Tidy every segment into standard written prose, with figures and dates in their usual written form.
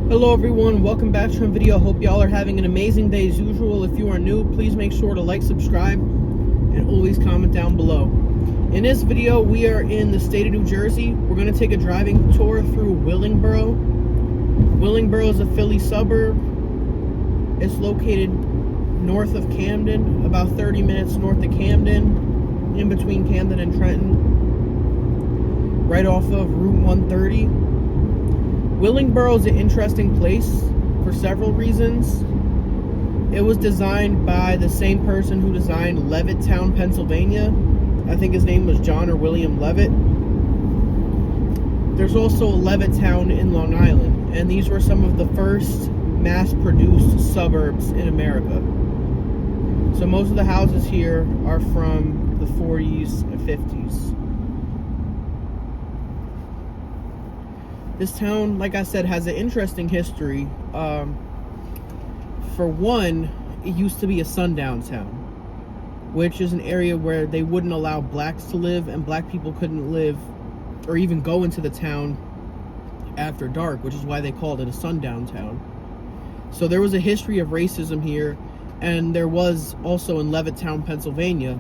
Hello everyone, welcome back to a video. Hope y'all are having an amazing day as usual. If you are new, please make sure to like, subscribe, and always comment down below. In this video, we are in the state of New Jersey. We're going to take a driving tour through Willingboro. Willingboro is a Philly suburb. It's located north of Camden, about 30 minutes north of Camden, in between Camden and Trenton, right off of Route 130. Willingboro is an interesting place for several reasons. It was designed by the same person who designed Levittown, Pennsylvania. I think his name was John or William Levitt. There's also a Levittown in Long Island, and these were some of the first mass-produced suburbs in America. So most of the houses here are from the 40s and 50s. This town, like I said, has an interesting history. For one, it used to be a sundown town, which is an area where they wouldn't allow blacks to live, and black people couldn't live or even go into the town after dark, which is why they called it a sundown town. So there was a history of racism here, and there was also in Levittown, Pennsylvania.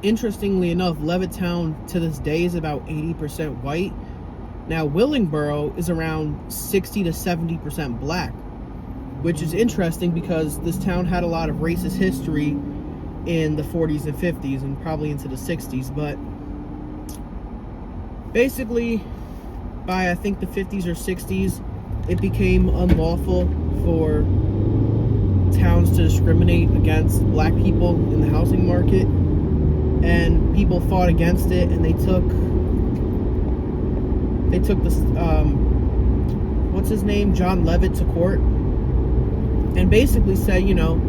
Interestingly enough, Levittown to this day is about 80% white. Now, Willingboro is around 60 to 70% black, which is interesting because this town had a lot of racist history in the 40s and 50s and probably into the 60s. But basically, by I think the 50s or 60s, it became unlawful for towns to discriminate against black people in the housing market. And people fought against it, and they took this, what's his name, John Levitt, to court and basically said, you know,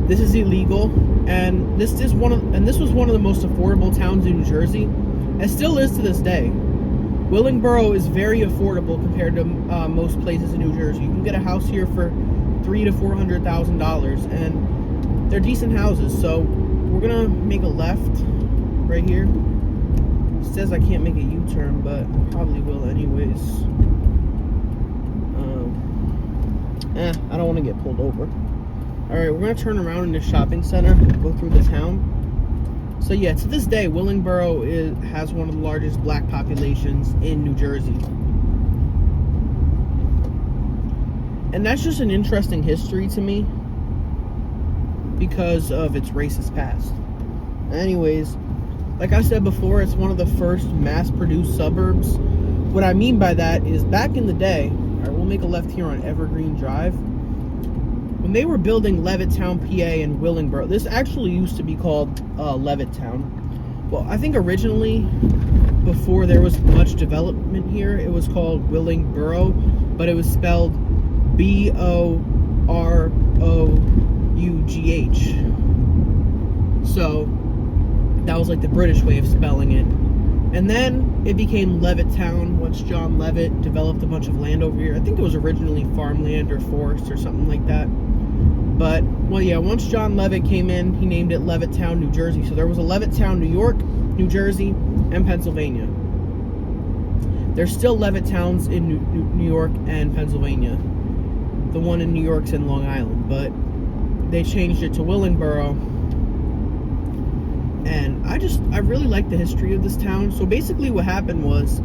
this is illegal, and this was one of the most affordable towns in New Jersey, and still is to this day. Willingboro is very affordable compared to most places in New Jersey. You can get a house here for $300,000 to $400,000, and they're decent houses. So we're gonna make a left right here. It says I can't make a U-turn, but probably will anyways. I don't want to get pulled over. Alright, we're going to turn around in the shopping center, go through the town. So yeah, to this day, Willingboro has one of the largest black populations in New Jersey. And that's just an interesting history to me because of its racist past. Anyways, like I said before, it's one of the first mass-produced suburbs. What I mean by that is back in the day, alright, we'll make a left here on Evergreen Drive. When they were building Levittown, PA and Willingboro, this actually used to be called Levittown. Well, I think originally, before there was much development here, it was called Willingboro, but it was spelled B-O-R-O-U-G-H. So that was like the British way of spelling it. And then it became Levittown once John Levitt developed a bunch of land over here. I think it was originally farmland or forest or something like that. But, well, yeah, once John Levitt came in, he named it Levittown, New Jersey. So there was a Levittown, New York, New Jersey, and Pennsylvania. There's still Levittowns in New York and Pennsylvania. The one in New York's in Long Island, but they changed it to Willingboro. And I really like the history of this town. So basically what happened was,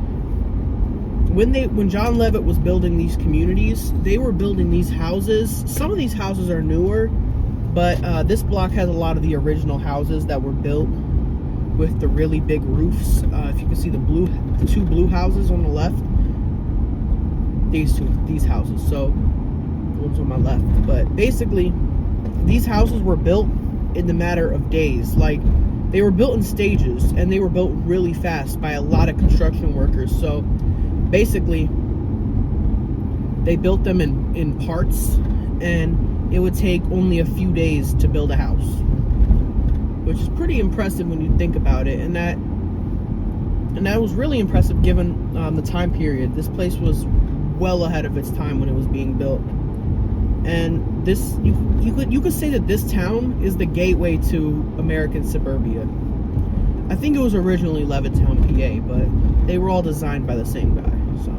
when John Levitt was building these communities, they were building these houses. Some of these houses are newer, but this block has a lot of the original houses that were built with the really big roofs. If you can see the two blue houses on the left, these houses. So the ones on my left. But basically, these houses were built in the matter of days. Like, they were built in stages, and they were built really fast by a lot of construction workers. So basically, they built them in parts, and it would take only a few days to build a house, which is pretty impressive when you think about it. And that was really impressive given the time period. This place was well ahead of its time when it was being built. And this, you could say that this town is the gateway to American suburbia. I think it was originally Levittown, PA, but they were all designed by the same guy. So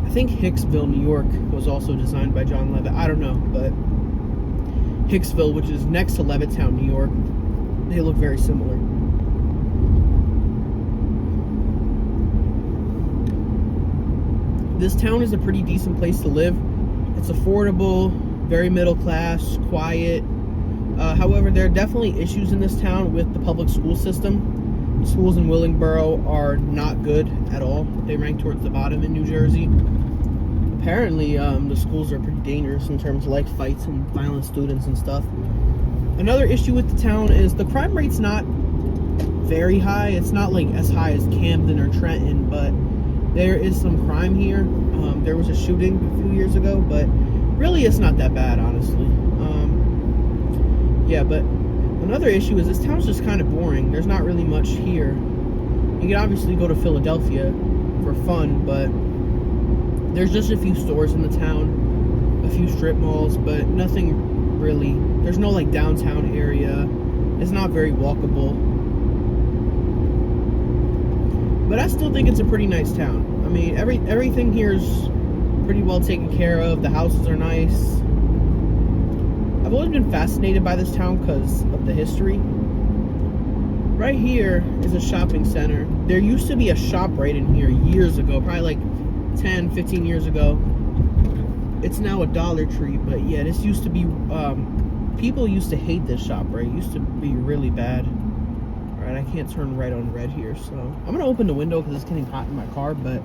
I think Hicksville, New York was also designed by John Levitt. I don't know, but Hicksville, which is next to Levittown, New York, they look very similar. This town is a pretty decent place to live. It's affordable, very middle class, quiet. However, there are definitely issues in this town with the public school system. The schools in Willingboro are not good at all. They rank towards the bottom in New Jersey. Apparently, the schools are pretty dangerous in terms of like fights and violent students and stuff. Another issue with the town is the crime rate's not very high. It's not like as high as Camden or Trenton, but there is some crime here. There was a shooting a few years ago, but really it's not that bad, honestly. Yeah, but another issue is this town's just kind of boring. There's not really much here. You can obviously go to Philadelphia for fun, but there's just a few stores in the town, a few strip malls, but nothing really. There's no like downtown area. It's not very walkable. But I still think it's a pretty nice town. I mean, everything here is pretty well taken care of. The houses are nice. I've always been fascinated by this town because of the history. Right here is a shopping center. There used to be a ShopRite in here years ago, probably like 10, 15 years ago. It's now a Dollar Tree, but yeah, this used to be, people used to hate this ShopRite. It used to be really bad. Alright, I can't turn right on red here, so I'm gonna open the window because it's getting hot in my car, but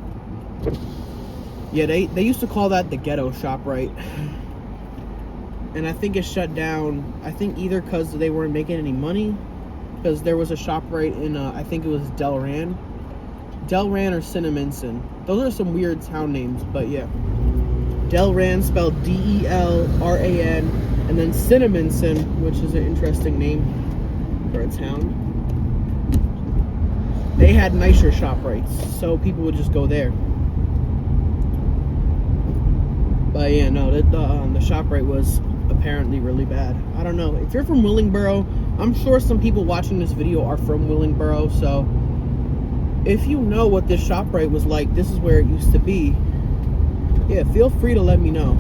yeah, they used to call that the ghetto ShopRite. And I think it shut down, I think either because they weren't making any money, because there was a ShopRite in, I think it was Delran or Cinnaminson. Those are some weird town names, but yeah. Delran, spelled D-E-L-R-A-N, and then Cinnaminson, which is an interesting name for a town. They had nicer ShopRites, so people would just go there. But yeah, no, the ShopRite was apparently really bad. I don't know. If you're from Willingboro, I'm sure some people watching this video are from Willingboro, so if you know what this ShopRite was like, this is where it used to be, yeah, feel free to let me know.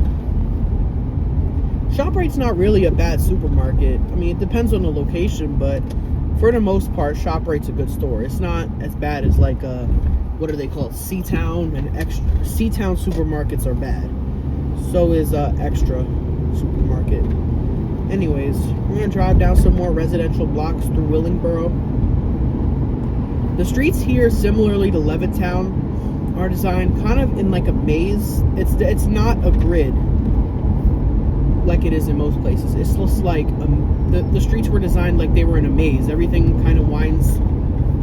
ShopRite's not really a bad supermarket. I mean, it depends on the location, but for the most part, ShopRite's a good store. It's not as bad as like what are they called? C-Town and Extra. C-Town supermarkets are bad. So is Extra supermarket. Anyways, we're gonna drive down some more residential blocks through Willingboro. The streets here, similarly to Levittown, are designed kind of in like a maze. It's not a grid like it is in most places. It's just like the streets were designed like they were in a maze. Everything kind of winds,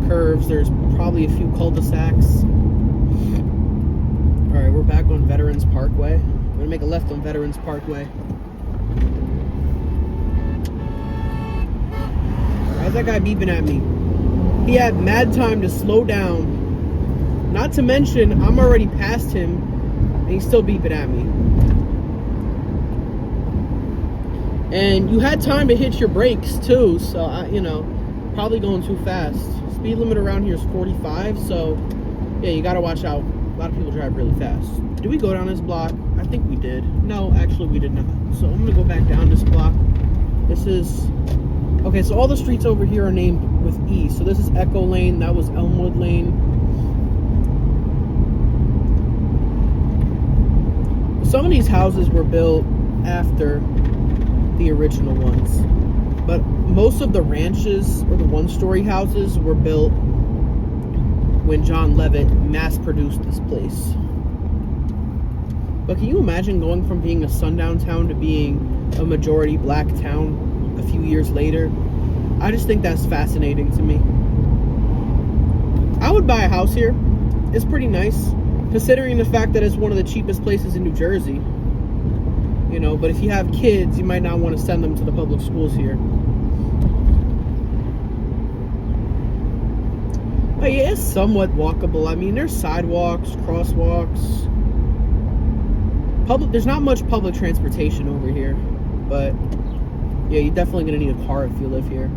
curves. There's probably a few cul-de-sacs. All right, we're back on Veterans Parkway. I'm gonna make a left on Veterans Parkway. Why's that guy beeping at me? He had mad time to slow down. Not to mention, I'm already past him, and he's still beeping at me. And you had time to hit your brakes too, so you know, probably going too fast. Speed limit around here is 45, so yeah, you gotta watch out. A lot of people drive really fast. Did we go down this block? I think we did. No, actually we did not. So I'm gonna go back down this block. This is, okay, so all the streets over here are named with E. So this is Echo Lane, that was Elmwood Lane. Some of these houses were built after the original ones, but most of the ranches or the one-story houses were built when John Levitt mass-produced this place. But can you imagine going from being a sundown town to being a majority black town a few years later? I just think that's fascinating to me. I would buy a house here. It's pretty nice, considering the fact that it's one of the cheapest places in New Jersey. You know, but if you have kids, you might not want to send them to the public schools here. But yeah, it's somewhat walkable. I mean, there's sidewalks, crosswalks. There's not much public transportation over here, but yeah, you're definitely gonna need a car if you live here.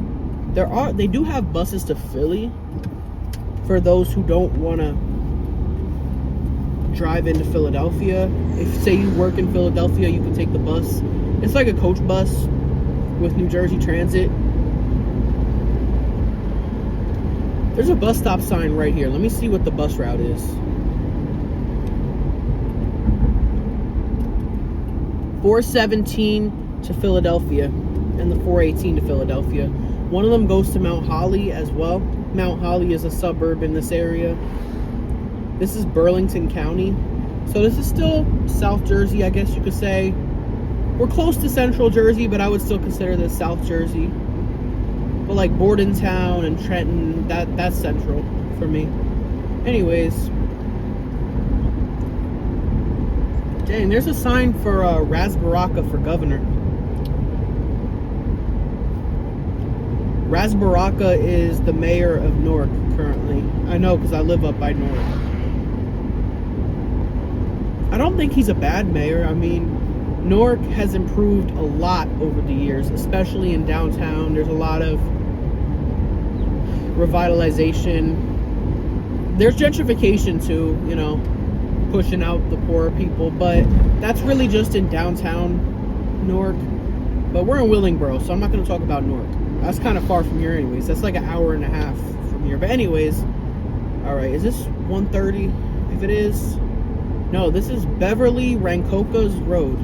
They do have buses to Philly for those who don't wanna drive into Philadelphia. If, say, you work in Philadelphia, you can take the bus. It's like a coach bus with New Jersey Transit. There's a bus stop sign right here. Let me see what the bus route is. 417 to Philadelphia and the 418 to Philadelphia. One of them goes to Mount Holly as well. Mount Holly is a suburb in this area. This is Burlington County. So this is still South Jersey, I guess you could say. We're close to Central Jersey, but I would still consider this South Jersey. But like Bordentown and Trenton, that's Central for me. Anyways. Dang, there's a sign for Rasbaraka for governor. Rasbaraka is the mayor of Newark currently. I know because I live up by Newark. I don't think he's a bad mayor. I mean, Newark has improved a lot over the years, especially in downtown. There's a lot of revitalization. There's gentrification too, you know, pushing out the poorer people, but that's really just in downtown Newark. But we're in Willingboro, so I'm not going to talk about Newark. That's kind of far from here anyways. That's like an hour and a half from here. But anyways, all right, is this 130? If it is, no, this is Beverly Rancocas Road.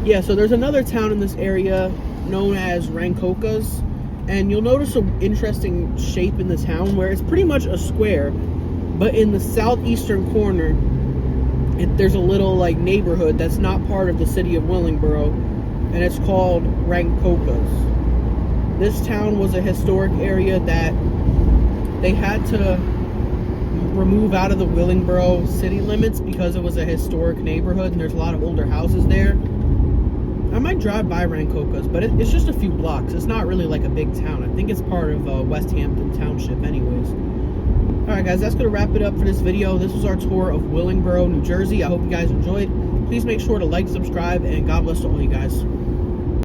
Yeah, so there's another town in this area known as Rancocas, and you'll notice an interesting shape in the town where it's pretty much a square, but in the southeastern corner, there's a little like neighborhood that's not part of the city of Willingboro, and it's called Rancocas. This town was a historic area that they had to remove out of the Willingboro city limits because it was a historic neighborhood and there's a lot of older houses there. I might drive by Rancocas, but it's just a few blocks. It's not really like a big town. I think it's part of West Hampton Township anyways. Alright guys, that's going to wrap it up for this video. This was our tour of Willingboro, New Jersey. I hope you guys enjoyed. Please make sure to like, subscribe, and God bless to all you guys.